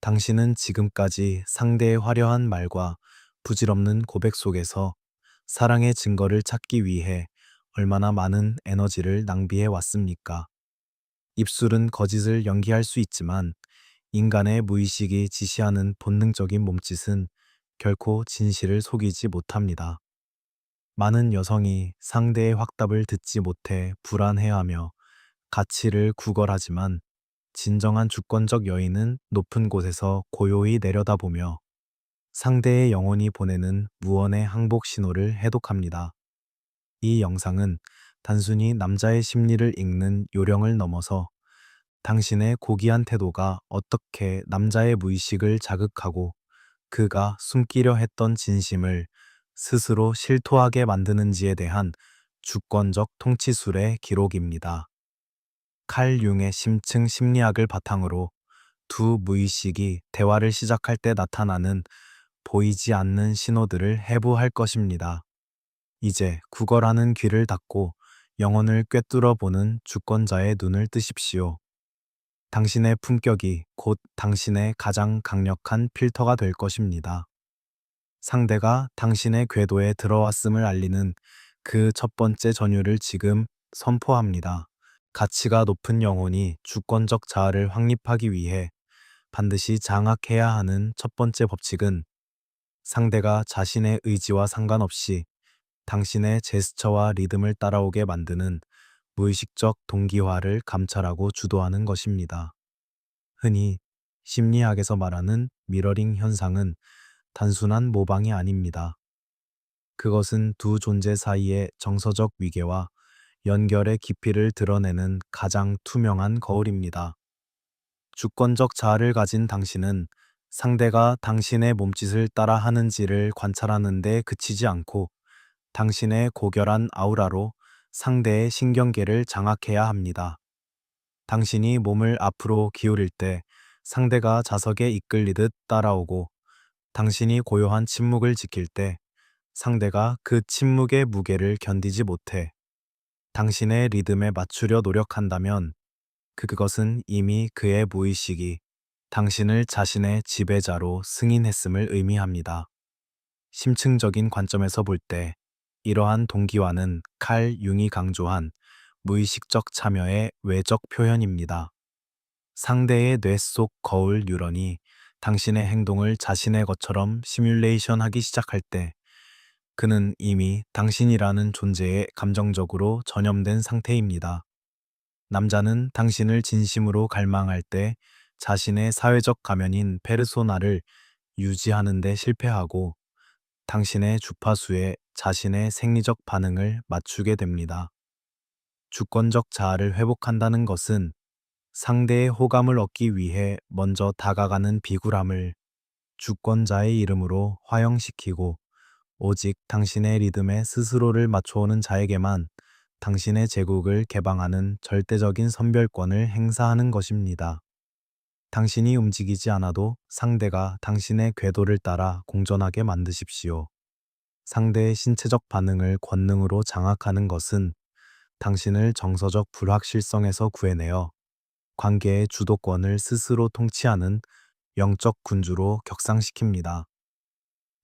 당신은 지금까지 상대의 화려한 말과 부질없는 고백 속에서 사랑의 증거를 찾기 위해 얼마나 많은 에너지를 낭비해 왔습니까? 입술은 거짓을 연기할 수 있지만 인간의 무의식이 지시하는 본능적인 몸짓은 결코 진실을 속이지 못합니다. 많은 여성이 상대의 확답을 듣지 못해 불안해하며 가치를 구걸하지만 진정한 주권적 여인은 높은 곳에서 고요히 내려다보며 상대의 영혼이 보내는 무언의 항복 신호를 해독합니다. 이 영상은 단순히 남자의 심리를 읽는 요령을 넘어서 당신의 고귀한 태도가 어떻게 남자의 무의식을 자극하고 그가 숨기려 했던 진심을 스스로 실토하게 만드는지에 대한 주권적 통치술의 기록입니다. 칼 융의 심층 심리학을 바탕으로 두 무의식이 대화를 시작할 때 나타나는 보이지 않는 신호들을 해부할 것입니다. 이제 구걸하는 귀를 닫고 영혼을 꿰뚫어 보는 주권자의 눈을 뜨십시오. 당신의 품격이 곧 당신의 가장 강력한 필터가 될 것입니다. 상대가 당신의 궤도에 들어왔음을 알리는 그 첫 번째 전율을 지금 선포합니다. 가치가 높은 영혼이 주권적 자아를 확립하기 위해 반드시 장악해야 하는 첫 번째 법칙은 상대가 자신의 의지와 상관없이 당신의 제스처와 리듬을 따라오게 만드는 무의식적 동기화를 감찰하고 주도하는 것입니다. 흔히 심리학에서 말하는 미러링 현상은 단순한 모방이 아닙니다. 그것은 두 존재 사이의 정서적 위계와 연결의 깊이를 드러내는 가장 투명한 거울입니다. 주권적 자아를 가진 당신은 상대가 당신의 몸짓을 따라 하는지를 관찰하는 데 그치지 않고 당신의 고결한 아우라로 상대의 신경계를 장악해야 합니다. 당신이 몸을 앞으로 기울일 때 상대가 자석에 이끌리듯 따라오고 당신이 고요한 침묵을 지킬 때 상대가 그 침묵의 무게를 견디지 못해 당신의 리듬에 맞추려 노력한다면 그것은 이미 그의 무의식이 당신을 자신의 지배자로 승인했음을 의미합니다. 심층적인 관점에서 볼 때 이러한 동기화는 칼 융이 강조한 무의식적 참여의 외적 표현입니다. 상대의 뇌 속 거울 뉴런이 당신의 행동을 자신의 것처럼 시뮬레이션하기 시작할 때 그는 이미 당신이라는 존재에 감정적으로 전염된 상태입니다. 남자는 당신을 진심으로 갈망할 때 자신의 사회적 가면인 페르소나를 유지하는 데 실패하고 당신의 주파수에 자신의 생리적 반응을 맞추게 됩니다. 주권적 자아를 회복한다는 것은 상대의 호감을 얻기 위해 먼저 다가가는 비굴함을 주권자의 이름으로 화형시키고 오직 당신의 리듬에 스스로를 맞춰오는 자에게만 당신의 제국을 개방하는 절대적인 선별권을 행사하는 것입니다. 당신이 움직이지 않아도 상대가 당신의 궤도를 따라 공전하게 만드십시오. 상대의 신체적 반응을 권능으로 장악하는 것은 당신을 정서적 불확실성에서 구해내어 관계의 주도권을 스스로 통치하는 영적 군주로 격상시킵니다.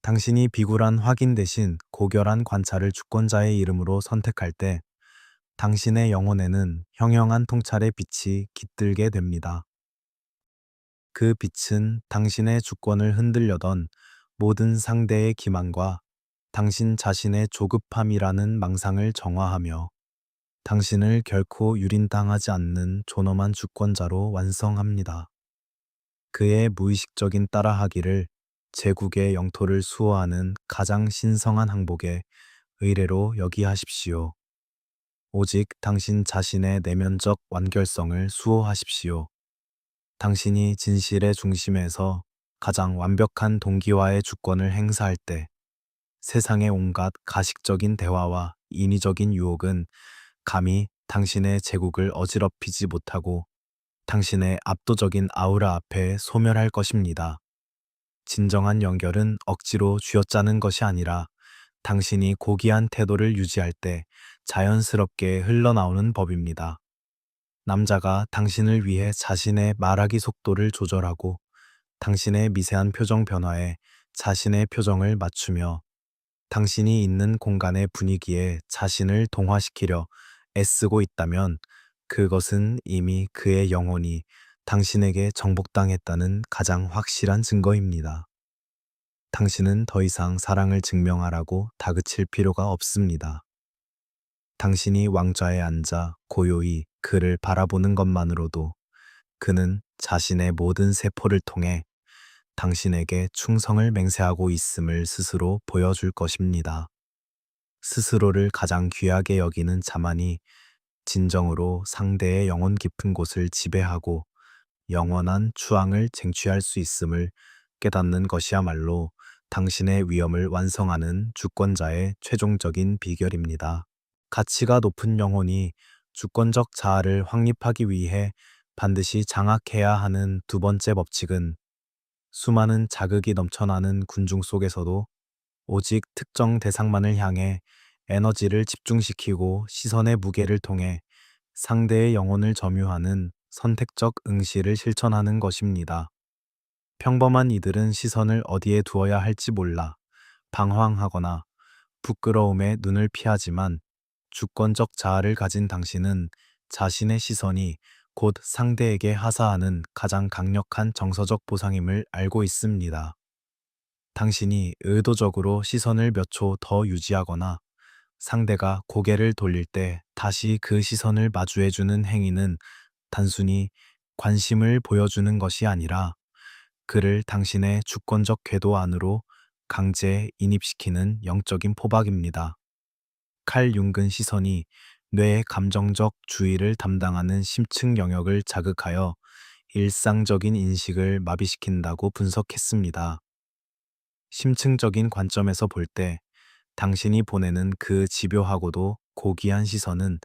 당신이 비굴한 확인 대신 고결한 관찰을 주권자의 이름으로 선택할 때 당신의 영혼에는 형형한 통찰의 빛이 깃들게 됩니다. 그 빛은 당신의 주권을 흔들려던 모든 상대의 기만과 당신 자신의 조급함이라는 망상을 정화하며 당신을 결코 유린당하지 않는 존엄한 주권자로 완성합니다. 그의 무의식적인 따라하기를 제국의 영토를 수호하는 가장 신성한 항복의 의례로 여기하십시오. 오직 당신 자신의 내면적 완결성을 수호하십시오. 당신이 진실의 중심에서 가장 완벽한 동기와의 주권을 행사할 때 세상의 온갖 가식적인 대화와 인위적인 유혹은 감히 당신의 제국을 어지럽히지 못하고 당신의 압도적인 아우라 앞에 소멸할 것입니다. 진정한 연결은 억지로 쥐어짜는 것이 아니라 당신이 고귀한 태도를 유지할 때 자연스럽게 흘러나오는 법입니다. 남자가 당신을 위해 자신의 말하기 속도를 조절하고 당신의 미세한 표정 변화에 자신의 표정을 맞추며 당신이 있는 공간의 분위기에 자신을 동화시키려 애쓰고 있다면 그것은 이미 그의 영혼이 당신에게 정복당했다는 가장 확실한 증거입니다. 당신은 더 이상 사랑을 증명하라고 다그칠 필요가 없습니다. 당신이 왕좌에 앉아 고요히 그를 바라보는 것만으로도 그는 자신의 모든 세포를 통해 당신에게 충성을 맹세하고 있음을 스스로 보여줄 것입니다. 스스로를 가장 귀하게 여기는 자만이 진정으로 상대의 영혼 깊은 곳을 지배하고 영원한 추앙을 쟁취할 수 있음을 깨닫는 것이야말로 당신의 위엄을 완성하는 주권자의 최종적인 비결입니다. 가치가 높은 영혼이 주권적 자아를 확립하기 위해 반드시 장악해야 하는 두 번째 법칙은 수많은 자극이 넘쳐나는 군중 속에서도 오직 특정 대상만을 향해 에너지를 집중시키고 시선의 무게를 통해 상대의 영혼을 점유하는 선택적 응시를 실천하는 것입니다. 평범한 이들은 시선을 어디에 두어야 할지 몰라 방황하거나 부끄러움에 눈을 피하지만 주권적 자아를 가진 당신은 자신의 시선이 곧 상대에게 하사하는 가장 강력한 정서적 보상임을 알고 있습니다. 당신이 의도적으로 시선을 몇 초 더 유지하거나 상대가 고개를 돌릴 때 다시 그 시선을 마주해주는 행위는 단순히 관심을 보여주는 것이 아니라 그를 당신의 주권적 궤도 안으로 강제 인입시키는 영적인 포박입니다. 칼 융근 시선이 뇌의 감정적 주의를 담당하는 심층 영역을 자극하여 일상적인 인식을 마비시킨다고 분석했습니다. 심층적인 관점에서 볼 때 당신이 보내는 그 집요하고도 고귀한 시선은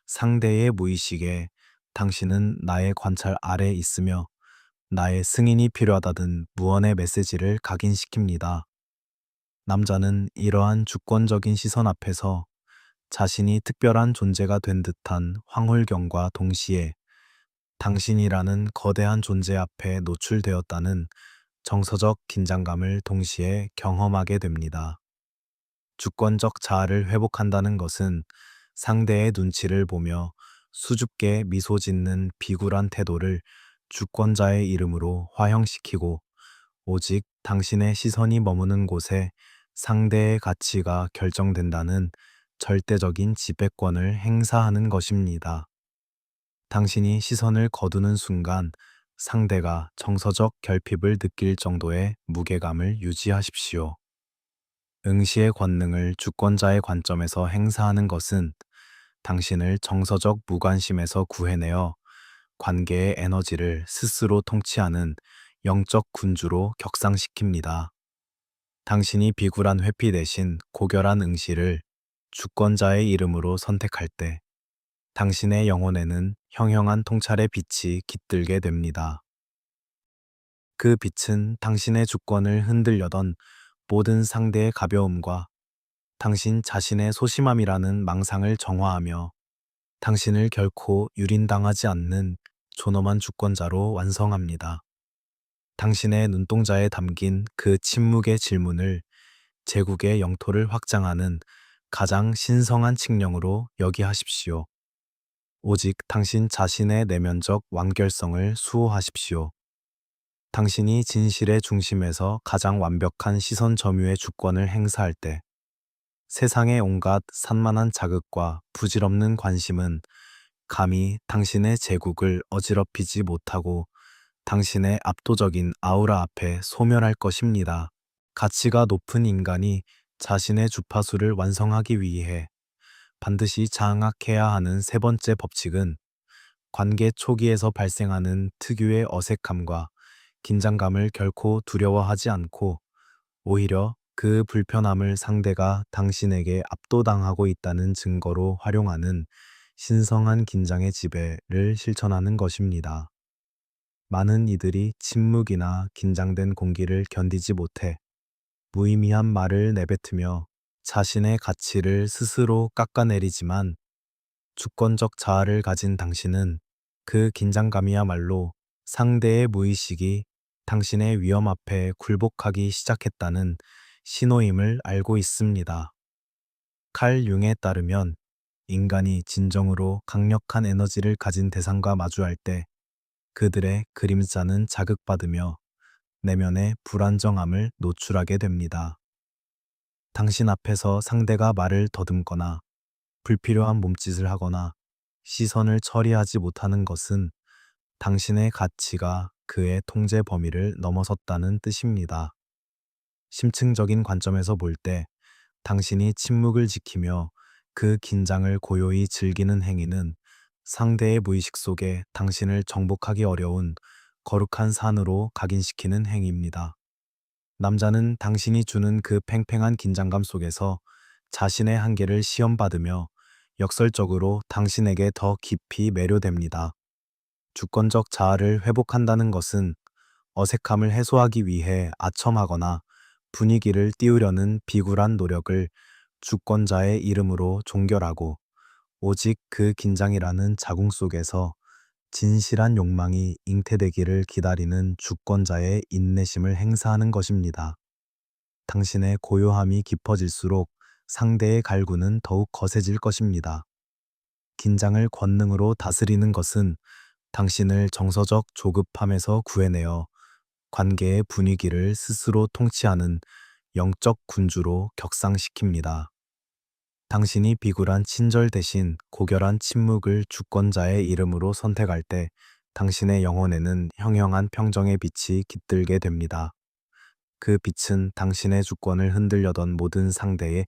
상대의 무의식에 당신은 나의 관찰 아래 있으며 나의 승인이 필요하다는 무언의 메시지를 각인시킵니다. 남자는 이러한 주권적인 시선 앞에서 자신이 특별한 존재가 된 듯한 황홀경과 동시에 당신이라는 거대한 존재 앞에 노출되었다는 정서적 긴장감을 동시에 경험하게 됩니다. 주권적 자아를 회복한다는 것은 상대의 눈치를 보며 수줍게 미소 짓는 비굴한 태도를 주권자의 이름으로 화형시키고 오직 당신의 시선이 머무는 곳에 상대의 가치가 결정된다는 절대적인 지배권을 행사하는 것입니다. 당신이 시선을 거두는 순간 상대가 정서적 결핍을 느낄 정도의 무게감을 유지하십시오. 응시의 권능을 주권자의 관점에서 행사하는 것은 당신을 정서적 무관심에서 구해내어 관계의 에너지를 스스로 통치하는 영적 군주로 격상시킵니다. 당신이 비굴한 회피 대신 고결한 응시를 주권자의 이름으로 선택할 때 당신의 영혼에는 형형한 통찰의 빛이 깃들게 됩니다. 그 빛은 당신의 주권을 흔들려던 모든 상대의 가벼움과 당신 자신의 소심함이라는 망상을 정화하며 당신을 결코 유린당하지 않는 존엄한 주권자로 완성합니다. 당신의 눈동자에 담긴 그 침묵의 질문을 제국의 영토를 확장하는 가장 신성한 칙령으로 여기하십시오. 오직 당신 자신의 내면적 완결성을 수호하십시오. 당신이 진실의 중심에서 가장 완벽한 시선 점유의 주권을 행사할 때 세상의 온갖 산만한 자극과 부질없는 관심은 감히 당신의 제국을 어지럽히지 못하고 당신의 압도적인 아우라 앞에 소멸할 것입니다. 가치가 높은 인간이 자신의 주파수를 완성하기 위해 반드시 장악해야 하는 세 번째 법칙은 관계 초기에서 발생하는 특유의 어색함과 긴장감을 결코 두려워하지 않고 오히려 그 불편함을 상대가 당신에게 압도당하고 있다는 증거로 활용하는 신성한 긴장의 지배를 실천하는 것입니다. 많은 이들이 침묵이나 긴장된 공기를 견디지 못해 무의미한 말을 내뱉으며 자신의 가치를 스스로 깎아내리지만 주권적 자아를 가진 당신은 그 긴장감이야말로 상대의 무의식이 당신의 위험 앞에 굴복하기 시작했다는 신호임을 알고 있습니다. 칼 융에 따르면 인간이 진정으로 강력한 에너지를 가진 대상과 마주할 때 그들의 그림자는 자극받으며 내면의 불안정함을 노출하게 됩니다. 당신 앞에서 상대가 말을 더듬거나 불필요한 몸짓을 하거나 시선을 처리하지 못하는 것은 당신의 가치가 그의 통제 범위를 넘어섰다는 뜻입니다. 심층적인 관점에서 볼 때 당신이 침묵을 지키며 그 긴장을 고요히 즐기는 행위는 상대의 무의식 속에 당신을 정복하기 어려운 거룩한 산으로 각인시키는 행위입니다. 남자는 당신이 주는 그 팽팽한 긴장감 속에서 자신의 한계를 시험받으며 역설적으로 당신에게 더 깊이 매료됩니다. 주권적 자아를 회복한다는 것은 어색함을 해소하기 위해 아첨하거나 분위기를 띄우려는 비굴한 노력을 주권자의 이름으로 종결하고 오직 그 긴장이라는 자궁 속에서 진실한 욕망이 잉태되기를 기다리는 주권자의 인내심을 행사하는 것입니다. 당신의 고요함이 깊어질수록 상대의 갈구는 더욱 거세질 것입니다. 긴장을 권능으로 다스리는 것은 당신을 정서적 조급함에서 구해내어 관계의 분위기를 스스로 통치하는 영적 군주로 격상시킵니다. 당신이 비굴한 친절 대신 고결한 침묵을 주권자의 이름으로 선택할 때 당신의 영혼에는 형형한 평정의 빛이 깃들게 됩니다. 그 빛은 당신의 주권을 흔들려던 모든 상대의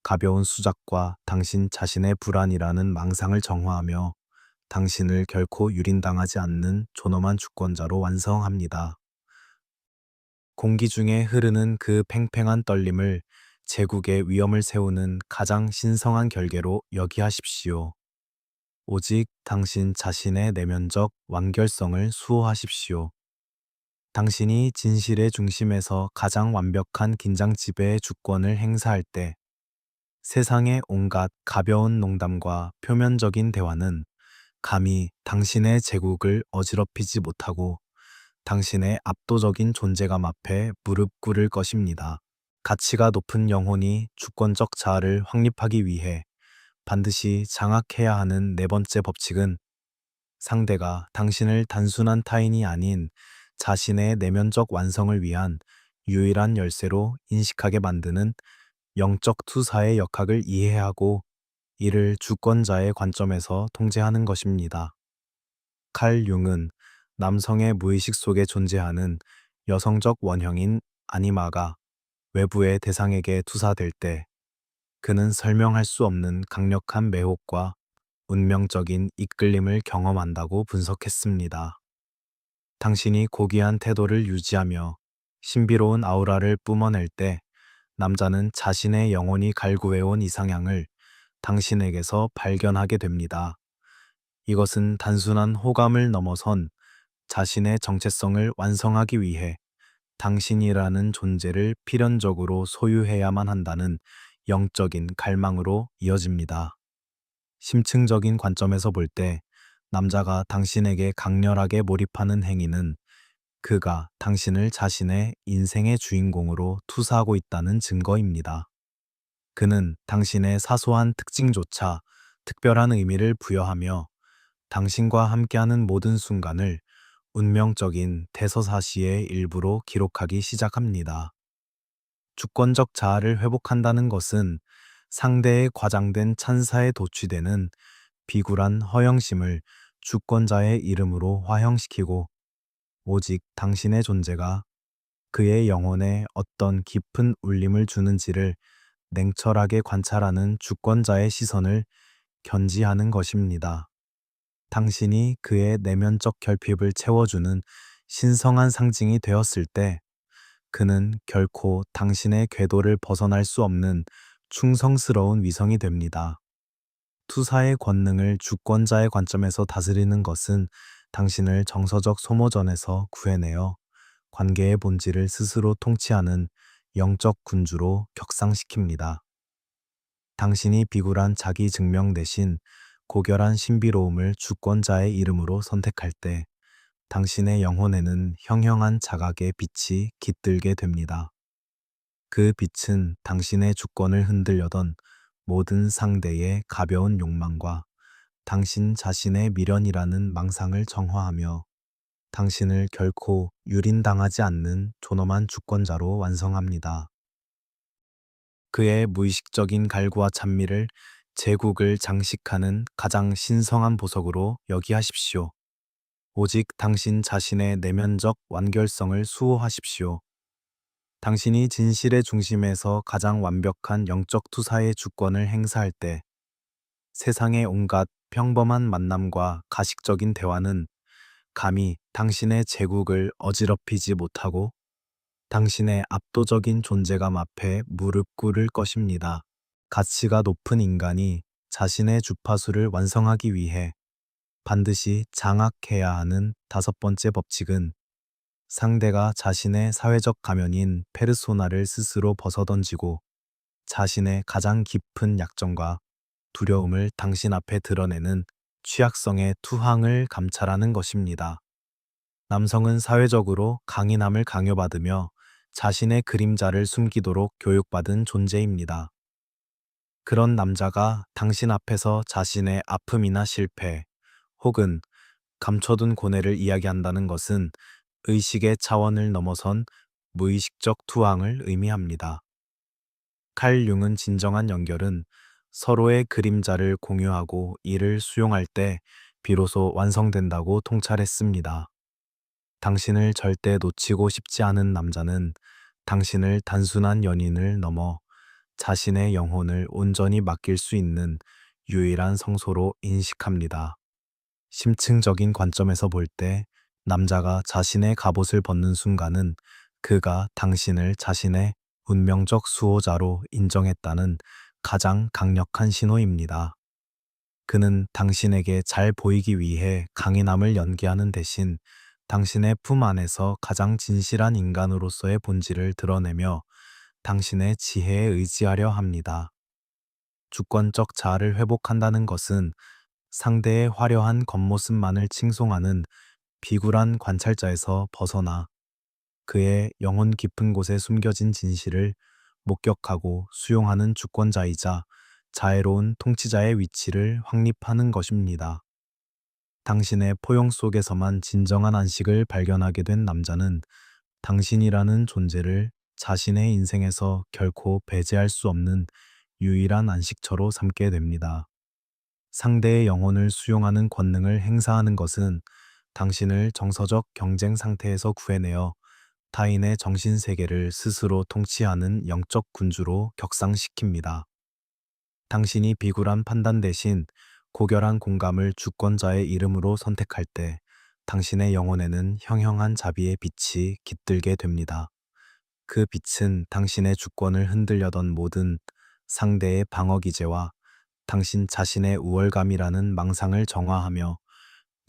가벼운 수작과 당신 자신의 불안이라는 망상을 정화하며 당신을 결코 유린당하지 않는 존엄한 주권자로 완성합니다. 공기 중에 흐르는 그 팽팽한 떨림을 제국의 위험을 세우는 가장 신성한 결계로 여기하십시오. 오직 당신 자신의 내면적 완결성을 수호하십시오. 당신이 진실의 중심에서 가장 완벽한 긴장 지배의 주권을 행사할 때 세상의 온갖 가벼운 농담과 표면적인 대화는 감히 당신의 제국을 어지럽히지 못하고 당신의 압도적인 존재감 앞에 무릎 꿇을 것입니다. 가치가 높은 영혼이 주권적 자아를 확립하기 위해 반드시 장악해야 하는 네 번째 법칙은 상대가 당신을 단순한 타인이 아닌 자신의 내면적 완성을 위한 유일한 열쇠로 인식하게 만드는 영적 투사의 역학을 이해하고 이를 주권자의 관점에서 통제하는 것입니다. 칼 융은 남성의 무의식 속에 존재하는 여성적 원형인 아니마가 외부의 대상에게 투사될 때 그는 설명할 수 없는 강력한 매혹과 운명적인 이끌림을 경험한다고 분석했습니다. 당신이 고귀한 태도를 유지하며 신비로운 아우라를 뿜어낼 때 남자는 자신의 영혼이 갈구해온 이상향을 당신에게서 발견하게 됩니다. 이것은 단순한 호감을 넘어선 자신의 정체성을 완성하기 위해 당신이라는 존재를 필연적으로 소유해야만 한다는 영적인 갈망으로 이어집니다. 심층적인 관점에서 볼 때 남자가 당신에게 강렬하게 몰입하는 행위는 그가 당신을 자신의 인생의 주인공으로 투사하고 있다는 증거입니다. 그는 당신의 사소한 특징조차 특별한 의미를 부여하며 당신과 함께하는 모든 순간을 운명적인 대서사시의 일부로 기록하기 시작합니다. 주권적 자아를 회복한다는 것은 상대의 과장된 찬사에 도취되는 비굴한 허영심을 주권자의 이름으로 화형시키고 오직 당신의 존재가 그의 영혼에 어떤 깊은 울림을 주는지를 냉철하게 관찰하는 주권자의 시선을 견지하는 것입니다. 당신이 그의 내면적 결핍을 채워주는 신성한 상징이 되었을 때 그는 결코 당신의 궤도를 벗어날 수 없는 충성스러운 위성이 됩니다. 투사의 권능을 주권자의 관점에서 다스리는 것은 당신을 정서적 소모전에서 구해내어 관계의 본질을 스스로 통치하는 영적 군주로 격상시킵니다. 당신이 비굴한 자기 증명 대신 고결한 신비로움을 주권자의 이름으로 선택할 때 당신의 영혼에는 형형한 자각의 빛이 깃들게 됩니다. 그 빛은 당신의 주권을 흔들려던 모든 상대의 가벼운 욕망과 당신 자신의 미련이라는 망상을 정화하며 당신을 결코 유린당하지 않는 존엄한 주권자로 완성합니다. 그의 무의식적인 갈구와 찬미를 제국을 장식하는 가장 신성한 보석으로 여기하십시오. 오직 당신 자신의 내면적 완결성을 수호하십시오. 당신이 진실의 중심에서 가장 완벽한 영적 투사의 주권을 행사할 때 세상의 온갖 평범한 만남과 가식적인 대화는 감히 당신의 제국을 어지럽히지 못하고 당신의 압도적인 존재감 앞에 무릎 꿇을 것입니다. 가치가 높은 인간이 자신의 주파수를 완성하기 위해 반드시 장악해야 하는 다섯 번째 법칙은 상대가 자신의 사회적 가면인 페르소나를 스스로 벗어던지고 자신의 가장 깊은 약점과 두려움을 당신 앞에 드러내는 취약성의 투항을 감찰하는 것입니다. 남성은 사회적으로 강인함을 강요받으며 자신의 그림자를 숨기도록 교육받은 존재입니다. 그런 남자가 당신 앞에서 자신의 아픔이나 실패 혹은 감춰둔 고뇌를 이야기한다는 것은 의식의 차원을 넘어선 무의식적 투항을 의미합니다. 칼 융은 진정한 연결은 서로의 그림자를 공유하고 이를 수용할 때 비로소 완성된다고 통찰했습니다. 당신을 절대 놓치고 싶지 않은 남자는 당신을 단순한 연인을 넘어 자신의 영혼을 온전히 맡길 수 있는 유일한 성소로 인식합니다. 심층적인 관점에서 볼 때 남자가 자신의 갑옷을 벗는 순간은 그가 당신을 자신의 운명적 수호자로 인정했다는 가장 강력한 신호입니다. 그는 당신에게 잘 보이기 위해 강인함을 연기하는 대신 당신의 품 안에서 가장 진실한 인간으로서의 본질을 드러내며 당신의 지혜에 의지하려 합니다. 주권적 자아를 회복한다는 것은 상대의 화려한 겉모습만을 칭송하는 비굴한 관찰자에서 벗어나 그의 영혼 깊은 곳에 숨겨진 진실을 목격하고 수용하는 주권자이자 자애로운 통치자의 위치를 확립하는 것입니다. 당신의 포용 속에서만 진정한 안식을 발견하게 된 남자는 당신이라는 존재를 자신의 인생에서 결코 배제할 수 없는 유일한 안식처로 삼게 됩니다. 상대의 영혼을 수용하는 권능을 행사하는 것은 당신을 정서적 경쟁 상태에서 구해내어 타인의 정신세계를 스스로 통치하는 영적 군주로 격상시킵니다. 당신이 비굴한 판단 대신 고결한 공감을 주권자의 이름으로 선택할 때 당신의 영혼에는 형형한 자비의 빛이 깃들게 됩니다. 그 빛은 당신의 주권을 흔들려던 모든 상대의 방어 기제와 당신 자신의 우월감이라는 망상을 정화하며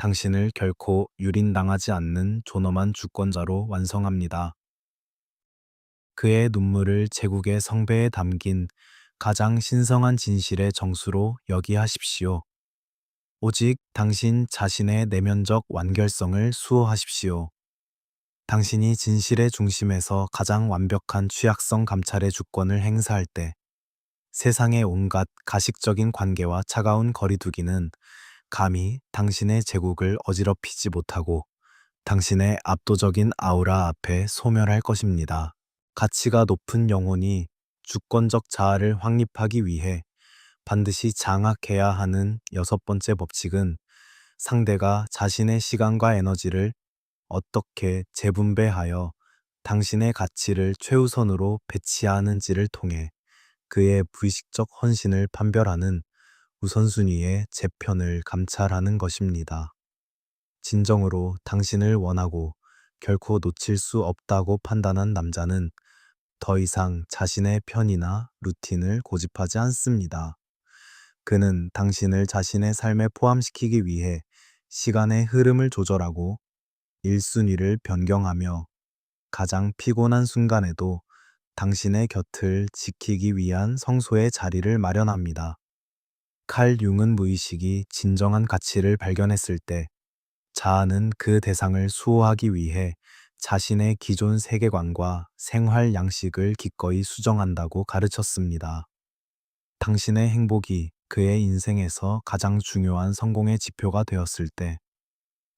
당신을 결코 유린당하지 않는 존엄한 주권자로 완성합니다. 그의 눈물을 제국의 성배에 담긴 가장 신성한 진실의 정수로 여기하십시오. 오직 당신 자신의 내면적 완결성을 수호하십시오. 당신이 진실의 중심에서 가장 완벽한 취약성 감찰의 주권을 행사할 때 세상의 온갖 가식적인 관계와 차가운 거리두기는 감히 당신의 제국을 어지럽히지 못하고 당신의 압도적인 아우라 앞에 소멸할 것입니다. 가치가 높은 영혼이 주권적 자아를 확립하기 위해 반드시 장악해야 하는 여섯 번째 법칙은 상대가 자신의 시간과 에너지를 어떻게 재분배하여 당신의 가치를 최우선으로 배치하는지를 통해 그의 무의식적 헌신을 판별하는 우선순위의 재편을 감찰하는 것입니다. 진정으로 당신을 원하고 결코 놓칠 수 없다고 판단한 남자는 더 이상 자신의 편이나 루틴을 고집하지 않습니다. 그는 당신을 자신의 삶에 포함시키기 위해 시간의 흐름을 조절하고 1순위를 변경하며 가장 피곤한 순간에도 당신의 곁을 지키기 위한 성소의 자리를 마련합니다. 칼 융은 무의식이 진정한 가치를 발견했을 때 자아는 그 대상을 수호하기 위해 자신의 기존 세계관과 생활 양식을 기꺼이 수정한다고 가르쳤습니다. 당신의 행복이 그의 인생에서 가장 중요한 성공의 지표가 되었을 때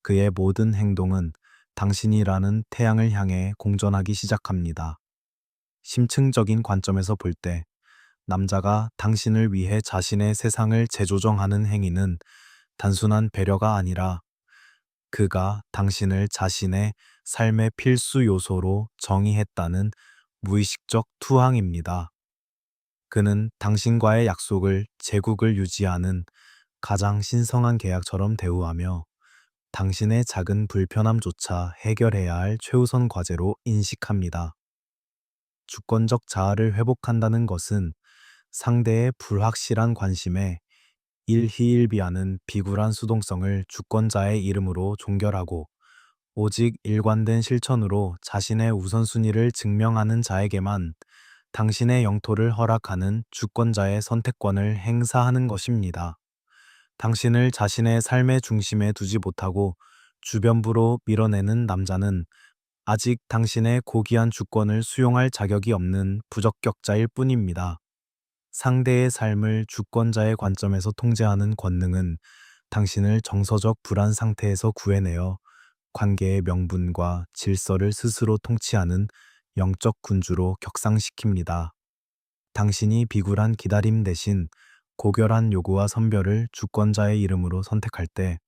그의 모든 행동은 당신이라는 태양을 향해 공전하기 시작합니다. 심층적인 관점에서 볼 때 남자가 당신을 위해 자신의 세상을 재조정하는 행위는 단순한 배려가 아니라 그가 당신을 자신의 삶의 필수 요소로 정의했다는 무의식적 투항입니다. 그는 당신과의 약속을 제국을 유지하는 가장 신성한 계약처럼 대우하며 당신의 작은 불편함조차 해결해야 할 최우선 과제로 인식합니다. 주권적 자아를 회복한다는 것은 상대의 불확실한 관심에 일희일비하는 비굴한 수동성을 주권자의 이름으로 종결하고 오직 일관된 실천으로 자신의 우선순위를 증명하는 자에게만 당신의 영토를 허락하는 주권자의 선택권을 행사하는 것입니다. 당신을 자신의 삶의 중심에 두지 못하고 주변부로 밀어내는 남자는 아직 당신의 고귀한 주권을 수용할 자격이 없는 부적격자일 뿐입니다. 상대의 삶을 주권자의 관점에서 통제하는 권능은 당신을 정서적 불안 상태에서 구해내어 관계의 명분과 질서를 스스로 통치하는 영적 군주로 격상시킵니다. 당신이 비굴한 기다림 대신 고결한 요구와 선별을 주권자의 이름으로 선택할 때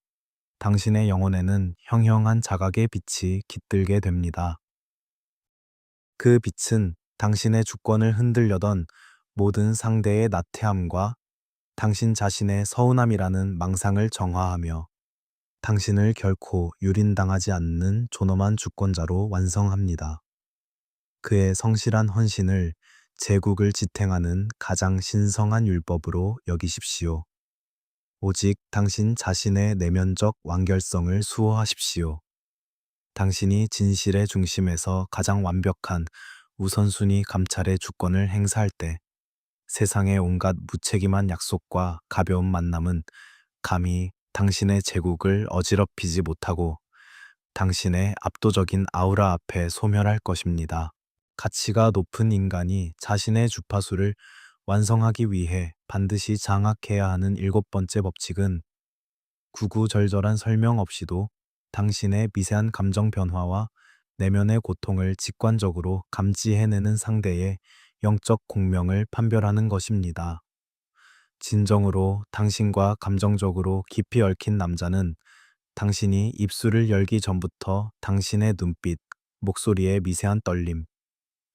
당신의 영혼에는 형형한 자각의 빛이 깃들게 됩니다. 그 빛은 당신의 주권을 흔들려던 모든 상대의 나태함과 당신 자신의 서운함이라는 망상을 정화하며 당신을 결코 유린당하지 않는 존엄한 주권자로 완성합니다. 그의 성실한 헌신을 제국을 지탱하는 가장 신성한 율법으로 여기십시오. 오직 당신 자신의 내면적 완결성을 수호하십시오. 당신이 진실의 중심에서 가장 완벽한 우선순위 감찰의 주권을 행사할 때 세상의 온갖 무책임한 약속과 가벼운 만남은 감히 당신의 제국을 어지럽히지 못하고 당신의 압도적인 아우라 앞에 소멸할 것입니다. 가치가 높은 인간이 자신의 주파수를 완성하기 위해 반드시 장악해야 하는 일곱 번째 법칙은 구구절절한 설명 없이도 당신의 미세한 감정 변화와 내면의 고통을 직관적으로 감지해내는 상대의 영적 공명을 판별하는 것입니다. 진정으로 당신과 감정적으로 깊이 얽힌 남자는 당신이 입술을 열기 전부터 당신의 눈빛, 목소리의 미세한 떨림,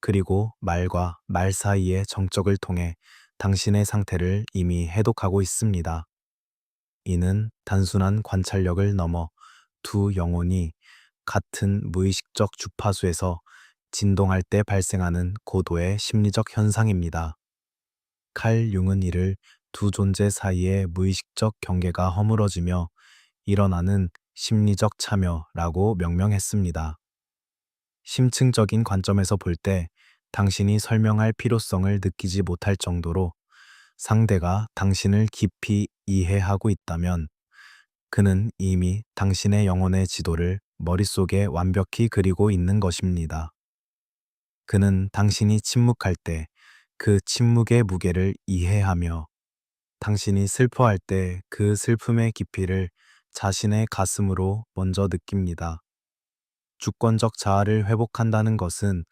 그리고 말과 말 사이의 정적을 통해 당신의 상태를 이미 해독하고 있습니다. 이는 단순한 관찰력을 넘어 두 영혼이 같은 무의식적 주파수에서 진동할 때 발생하는 고도의 심리적 현상입니다. 칼 융은 이를 두 존재 사이의 무의식적 경계가 허물어지며 일어나는 심리적 참여라고 명명했습니다. 심층적인 관점에서 볼 때 당신이 설명할 필요성을 느끼지 못할 정도로 상대가 당신을 깊이 이해하고 있다면 그는 이미 당신의 영혼의 지도를 머릿속에 완벽히 그리고 있는 것입니다. 그는 당신이 침묵할 때 그 침묵의 무게를 이해하며 당신이 슬퍼할 때 그 슬픔의 깊이를 자신의 가슴으로 먼저 느낍니다. 주권적 자아를 회복한다는 것은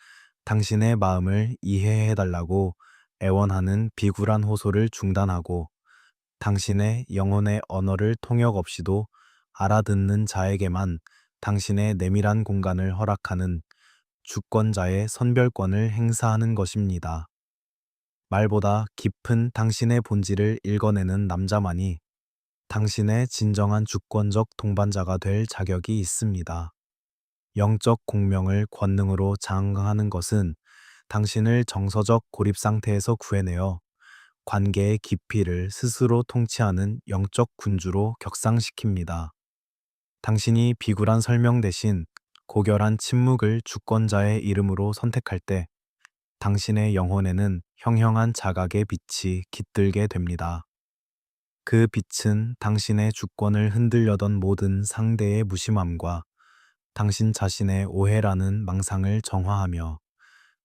당신의 마음을 이해해달라고 애원하는 비굴한 호소를 중단하고 당신의 영혼의 언어를 통역 없이도 알아듣는 자에게만 당신의 내밀한 공간을 허락하는 주권자의 선별권을 행사하는 것입니다. 말보다 깊은 당신의 본질을 읽어내는 남자만이 당신의 진정한 주권적 동반자가 될 자격이 있습니다. 영적 공명을 권능으로 장악하는 것은 당신을 정서적 고립 상태에서 구해내어 관계의 깊이를 스스로 통치하는 영적 군주로 격상시킵니다. 당신이 비굴한 설명 대신 고결한 침묵을 주권자의 이름으로 선택할 때 당신의 영혼에는 형형한 자각의 빛이 깃들게 됩니다. 그 빛은 당신의 주권을 흔들려던 모든 상대의 무심함과 당신 자신의 오해라는 망상을 정화하며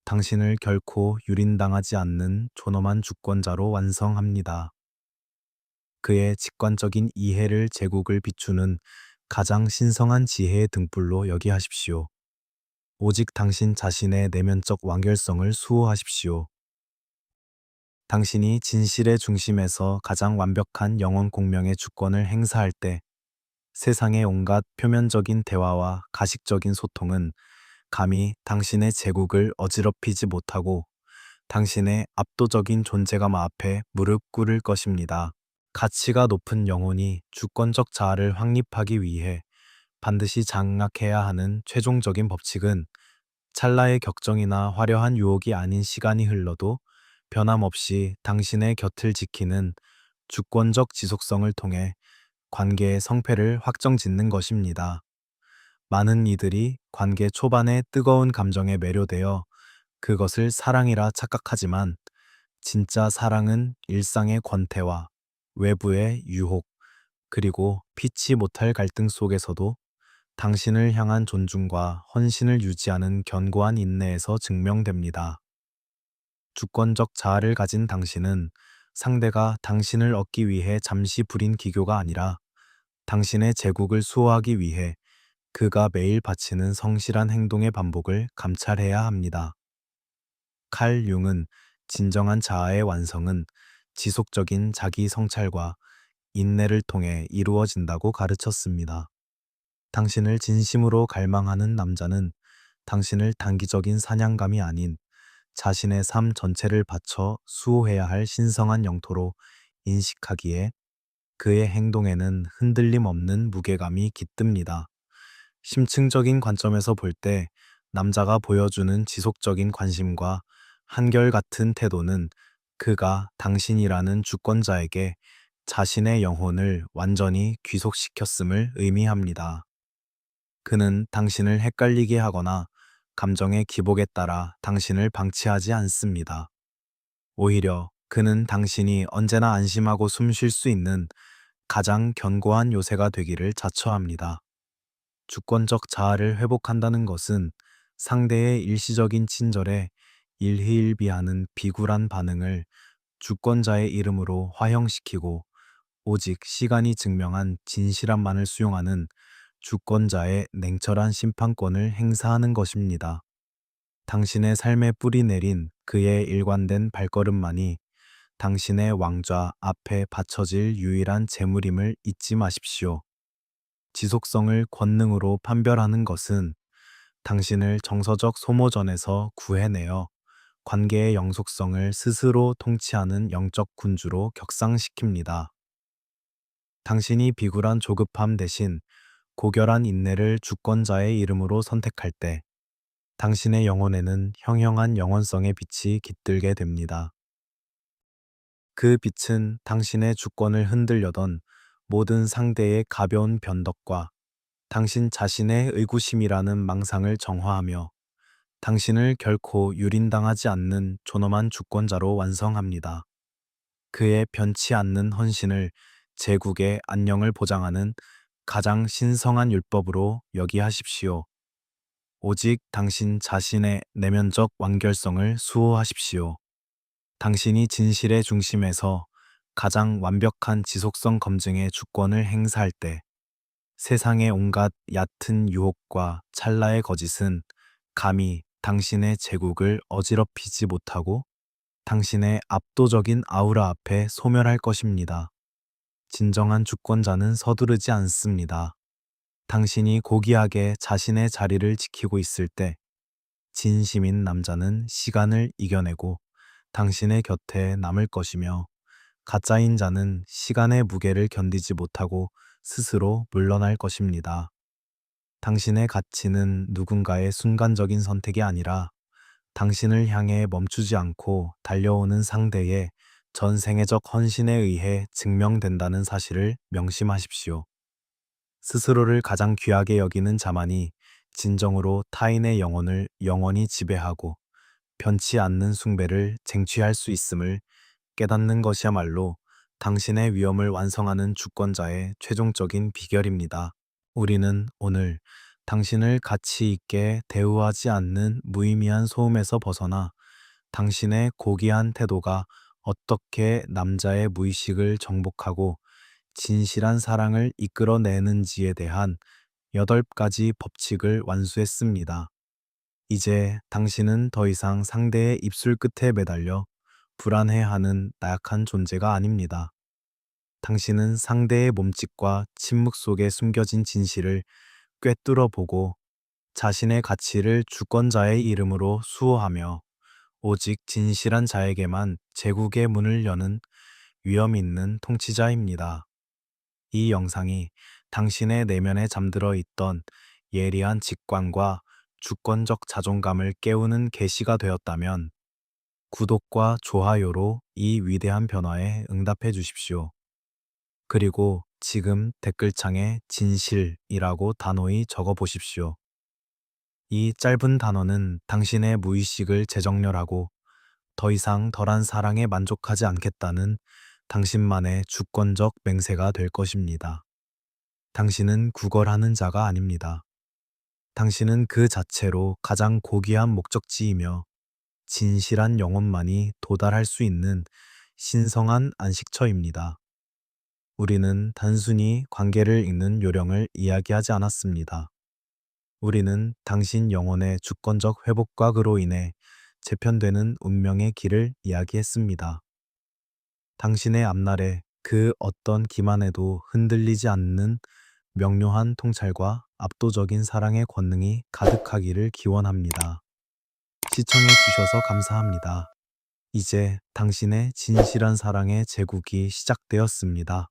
당신을 결코 유린당하지 않는 존엄한 주권자로 완성합니다. 그의 직관적인 이해를 제국을 비추는 가장 신성한 지혜의 등불로 여기하십시오. 오직 당신 자신의 내면적 완결성을 수호하십시오. 당신이 진실의 중심에서 가장 완벽한 영혼 공명의 주권을 행사할 때 세상의 온갖 표면적인 대화와 가식적인 소통은 감히 당신의 제국을 어지럽히지 못하고 당신의 압도적인 존재감 앞에 무릎 꿇을 것입니다. 가치가 높은 영혼이 주권적 자아를 확립하기 위해 반드시 장악해야 하는 최종적인 법칙은 찰나의 격정이나 화려한 유혹이 아닌 시간이 흘러도 변함없이 당신의 곁을 지키는 주권적 지속성을 통해 관계의 성패를 확정짓는 것입니다. 많은 이들이 관계 초반의 뜨거운 감정에 매료되어 그것을 사랑이라 착각하지만 진짜 사랑은 일상의 권태와 외부의 유혹, 그리고 피치 못할 갈등 속에서도 당신을 향한 존중과 헌신을 유지하는 견고한 인내에서 증명됩니다. 주권적 자아를 가진 당신은 상대가 당신을 얻기 위해 잠시 부린 기교가 아니라 당신의 제국을 수호하기 위해 그가 매일 바치는 성실한 행동의 반복을 감찰해야 합니다. 칼 융은 진정한 자아의 완성은 지속적인 자기 성찰과 인내를 통해 이루어진다고 가르쳤습니다. 당신을 진심으로 갈망하는 남자는 당신을 단기적인 사냥감이 아닌 자신의 삶 전체를 바쳐 수호해야 할 신성한 영토로 인식하기에 그의 행동에는 흔들림 없는 무게감이 깃듭니다. 심층적인 관점에서 볼 때 남자가 보여주는 지속적인 관심과 한결같은 태도는 그가 당신이라는 주권자에게 자신의 영혼을 완전히 귀속시켰음을 의미합니다. 그는 당신을 헷갈리게 하거나 감정의 기복에 따라 당신을 방치하지 않습니다. 오히려 그는 당신이 언제나 안심하고 숨 쉴 수 있는 가장 견고한 요새가 되기를 자처합니다. 주권적 자아를 회복한다는 것은 상대의 일시적인 친절에 일희일비하는 비굴한 반응을 주권자의 이름으로 화형시키고 오직 시간이 증명한 진실함만을 수용하는 주권자의 냉철한 심판권을 행사하는 것입니다. 당신의 삶에 뿌리 내린 그의 일관된 발걸음만이 당신의 왕좌 앞에 바쳐질 유일한 재물임을 잊지 마십시오. 지속성을 권능으로 판별하는 것은 당신을 정서적 소모전에서 구해내어 관계의 영속성을 스스로 통치하는 영적 군주로 격상시킵니다. 당신이 비굴한 조급함 대신 고결한 인내를 주권자의 이름으로 선택할 때 당신의 영혼에는 형형한 영원성의 빛이 깃들게 됩니다. 그 빛은 당신의 주권을 흔들려던 모든 상대의 가벼운 변덕과 당신 자신의 의구심이라는 망상을 정화하며 당신을 결코 유린당하지 않는 존엄한 주권자로 완성합니다. 그의 변치 않는 헌신을 제국의 안녕을 보장하는 가장 신성한 율법으로 여기하십시오. 오직 당신 자신의 내면적 완결성을 수호하십시오. 당신이 진실의 중심에서 가장 완벽한 지속성 검증의 주권을 행사할 때 세상의 온갖 얕은 유혹과 찰나의 거짓은 감히 당신의 제국을 어지럽히지 못하고 당신의 압도적인 아우라 앞에 소멸할 것입니다. 진정한 주권자는 서두르지 않습니다. 당신이 고귀하게 자신의 자리를 지키고 있을 때 진심인 남자는 시간을 이겨내고 당신의 곁에 남을 것이며 가짜인 자는 시간의 무게를 견디지 못하고 스스로 물러날 것입니다. 당신의 가치는 누군가의 순간적인 선택이 아니라 당신을 향해 멈추지 않고 달려오는 상대의 전생애적 헌신에 의해 증명된다는 사실을 명심하십시오. 스스로를 가장 귀하게 여기는 자만이 진정으로 타인의 영혼을 영원히 지배하고 변치 않는 숭배를 쟁취할 수 있음을 깨닫는 것이야말로 당신의 위엄을 완성하는 주권자의 최종적인 비결입니다. 우리는 오늘 당신을 가치 있게 대우하지 않는 무의미한 소음에서 벗어나 당신의 고귀한 태도가 어떻게 남자의 무의식을 정복하고 진실한 사랑을 이끌어내는지에 대한 8가지 법칙을 완수했습니다. 이제 당신은 더 이상 상대의 입술 끝에 매달려 불안해하는 나약한 존재가 아닙니다. 당신은 상대의 몸짓과 침묵 속에 숨겨진 진실을 꿰뚫어 보고 자신의 가치를 주권자의 이름으로 수호하며 오직 진실한 자에게만 제국의 문을 여는 위엄 있는 통치자입니다. 이 영상이 당신의 내면에 잠들어 있던 예리한 직관과 주권적 자존감을 깨우는 계시가 되었다면 구독과 좋아요로 이 위대한 변화에 응답해 주십시오. 그리고 지금 댓글창에 진실이라고 단호히 적어 보십시오. 이 짧은 단어는 당신의 무의식을 재정렬하고 더 이상 덜한 사랑에 만족하지 않겠다는 당신만의 주권적 맹세가 될 것입니다. 당신은 구걸하는 자가 아닙니다. 당신은 그 자체로 가장 고귀한 목적지이며 진실한 영혼만이 도달할 수 있는 신성한 안식처입니다. 우리는 단순히 관계를 읽는 요령을 이야기하지 않았습니다. 우리는 당신 영혼의 주권적 회복과 그로 인해 재편되는 운명의 길을 이야기했습니다. 당신의 앞날에 그 어떤 기만에도 흔들리지 않는 명료한 통찰과 압도적인 사랑의 권능이 가득하기를 기원합니다. 시청해 주셔서 감사합니다. 이제 당신의 진실한 사랑의 제국이 시작되었습니다.